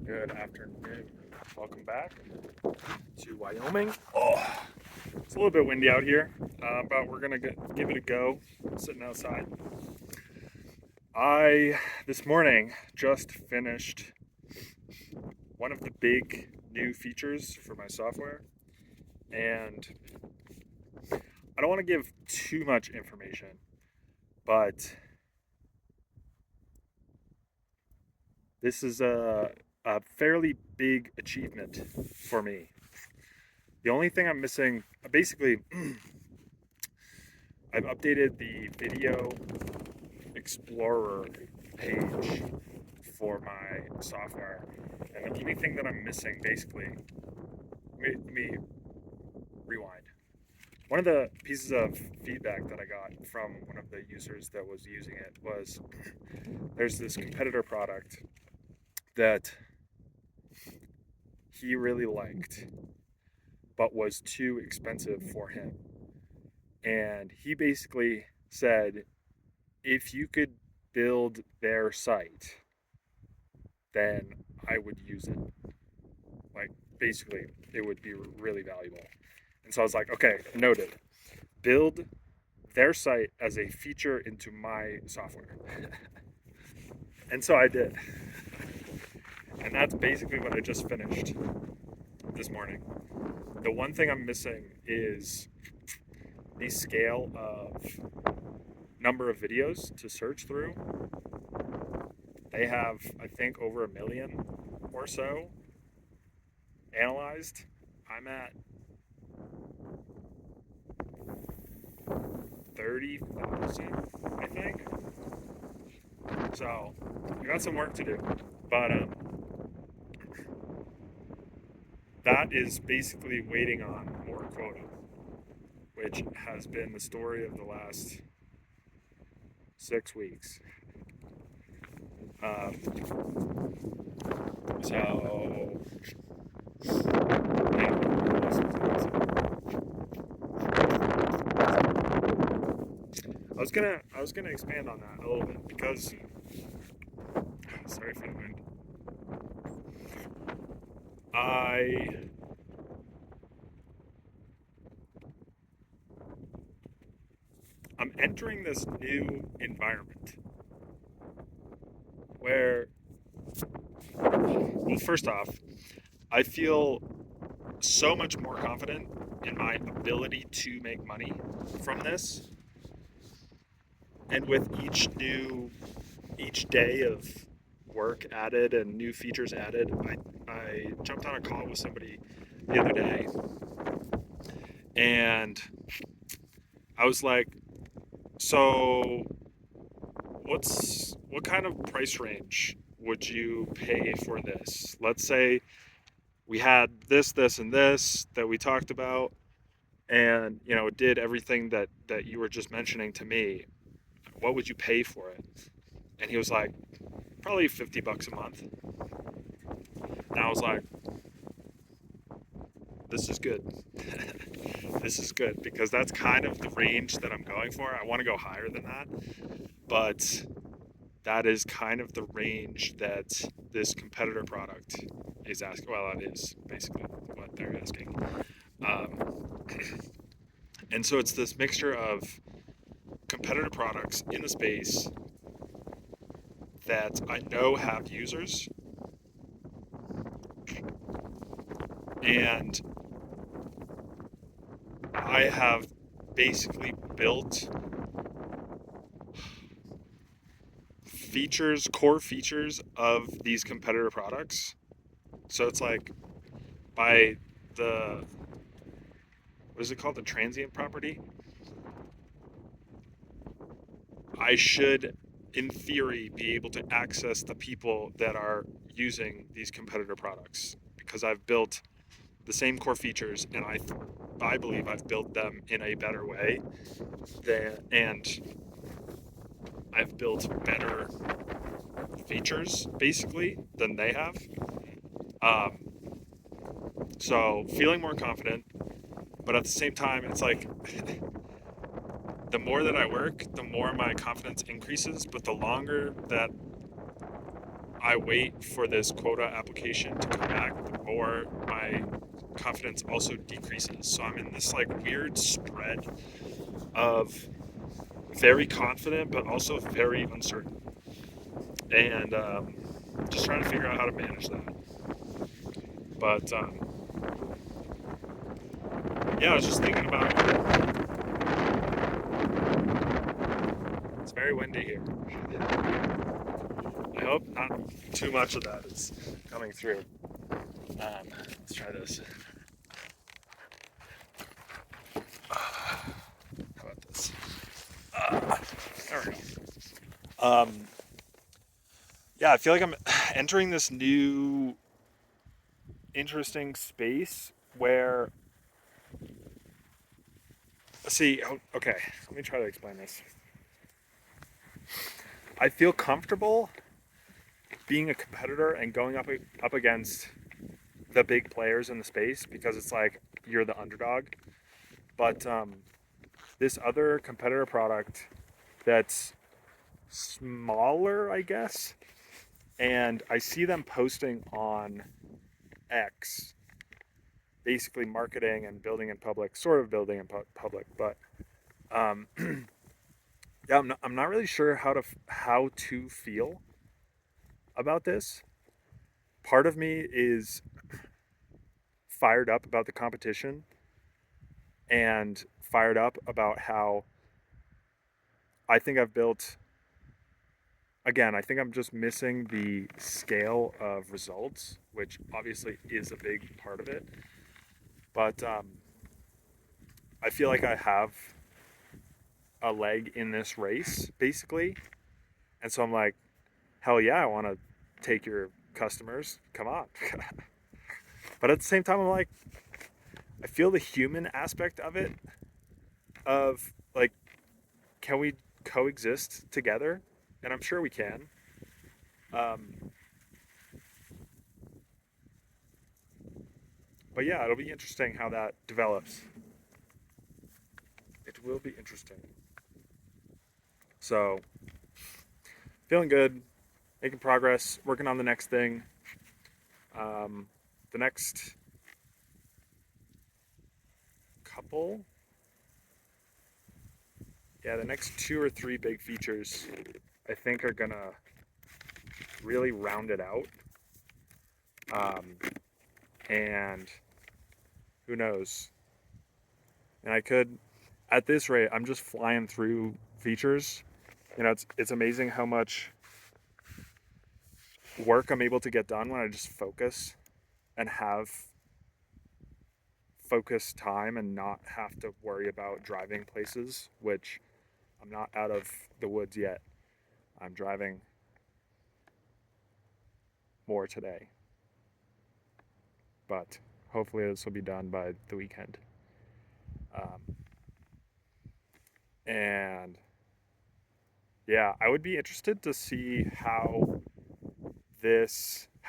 Good afternoon. Welcome back to Wyoming. Oh, it's a little bit windy out here, but we're gonna give it a go. Sitting outside. I this morning just finished one of the big new features for my software, and I don't want to give too much information, but this is a fairly big achievement for me. The only thing I'm missing, basically, I've updated the video Explorer page for my software, and the only thing that I'm missing, basically, let me rewind. One of the pieces of feedback that I got from one of the users that was using it was there's this competitor product that he really liked, but was too expensive for him. And he basically said, if you could build their site, then I would use it. Like, basically, it would be really valuable. And so I was like, okay, noted. Build their site as a feature into my software. And so I did. And that's basically what I just finished this morning. The one thing I'm missing is the scale of number of videos to search through. They have, I think, over 1 million or so analyzed. I'm at 30,000, I think. So we got some work to do, but that is basically waiting on more quota, which has been the story of the last 6 weeks. So yeah. I was gonna expand on that a little bit because sorry for the wind. I'm entering this new environment where, well, first off, I feel so much more confident in my ability to make money from this. And with each day of work added and new features added, I jumped on a call with somebody the other day, and I was like, so what kind of price range would you pay for this? Let's say we had this, and this that we talked about, and it did everything that you were just mentioning to me. What would you pay for it? And he was like, probably $50 a month. And I was like, this is good. This is good because that's kind of the range that I'm going for. I want to go higher than that, but that is kind of the range that this competitor product is asking. Well, that is basically what they're asking. And so it's this mixture of competitor products in the space that I know have users, and I have basically built core features of these competitor products. So it's like by the, what is it called? The transient property. I should, in theory, be able to access the people that are using these competitor products because I've built the same core features, and I believe I've built them in a better way and I've built better features basically than they have. Um, so feeling more confident, but at the same time, it's like the more that I work, the more my confidence increases. But the longer that I wait for this quota application to come back, the more my confidence also decreases. So I'm in this like weird spread of very confident but also very uncertain, and just trying to figure out how to manage that. But yeah, I was just thinking about it's very windy here. I hope not too much of that is coming through. Let's try this. How about this? There we go. Yeah, I feel like I'm entering this new interesting space where, see, okay, let me try to explain this. I feel comfortable being a competitor and going up against the big players in the space because it's like you're the underdog. But this other competitor product that's smaller, I guess, and I see them posting on X, basically marketing and building in public, sort of building in public, but um, yeah, I'm not really sure how to feel about this. Part of me is fired up about the competition and fired up about how I think I've built, again, I think I'm just missing the scale of results, which obviously is a big part of it. But I feel like I have a leg in this race, basically. And so I'm like, hell yeah, I want to take your customers. Come on. But at the same time, I'm like, I feel the human aspect of it, of like, can we coexist together? And I'm sure we can. Um, but yeah, it'll be interesting how that develops. It will be interesting. So, feeling good, making progress, working on the next thing. Um, the next couple, yeah, the next 2 or 3 big features I think are gonna really round it out. Um, and who knows? And I could, at this rate, I'm just flying through features. You know, it's amazing how much work I'm able to get done when I just focus and have focused time and not have to worry about driving places, which I'm not out of the woods yet. I'm driving more today, but hopefully this will be done by the weekend. Um, and yeah, I would be interested to see how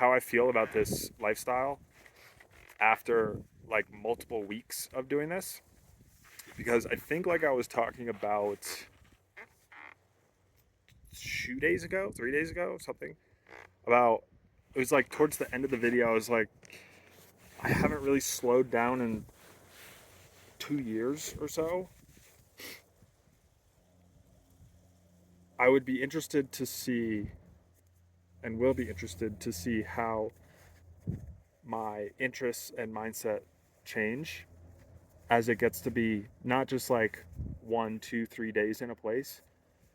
I feel about this lifestyle after like multiple weeks of doing this, because I think like I was talking about 2 days ago, 3 days ago, something about, it was like towards the end of the video, I was like, I haven't really slowed down in 2 years or so. I would be interested to see, and will be interested to see how my interests and mindset change as it gets to be not just like 1, 2, 3 days in a place,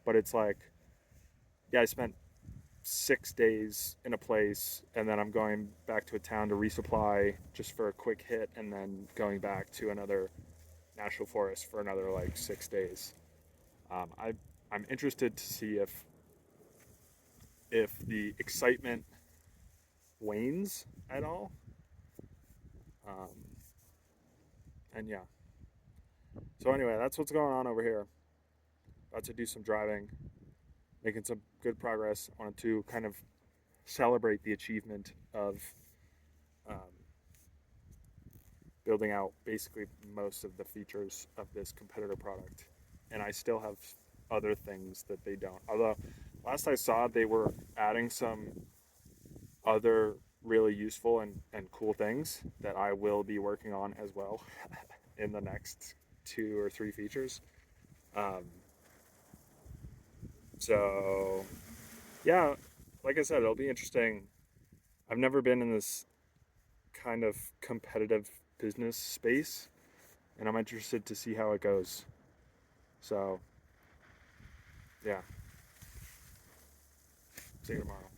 but it's like, yeah, I spent 6 days in a place and then I'm going back to a town to resupply just for a quick hit and then going back to another national forest for another like 6 days. I'm interested to see if the excitement wanes at all. Um, and yeah. So anyway, that's what's going on over here. About to do some driving, making some good progress. Wanted to kind of celebrate the achievement of um, building out basically most of the features of this competitor product. And I still have other things that they don't. Although last I saw, they were adding some other really useful and cool things that I will be working on as well in the next 2 or 3 features. Um, so yeah, like I said, it'll be interesting. I've never been in this kind of competitive business space, and I'm interested to see how it goes. So yeah, see you tomorrow.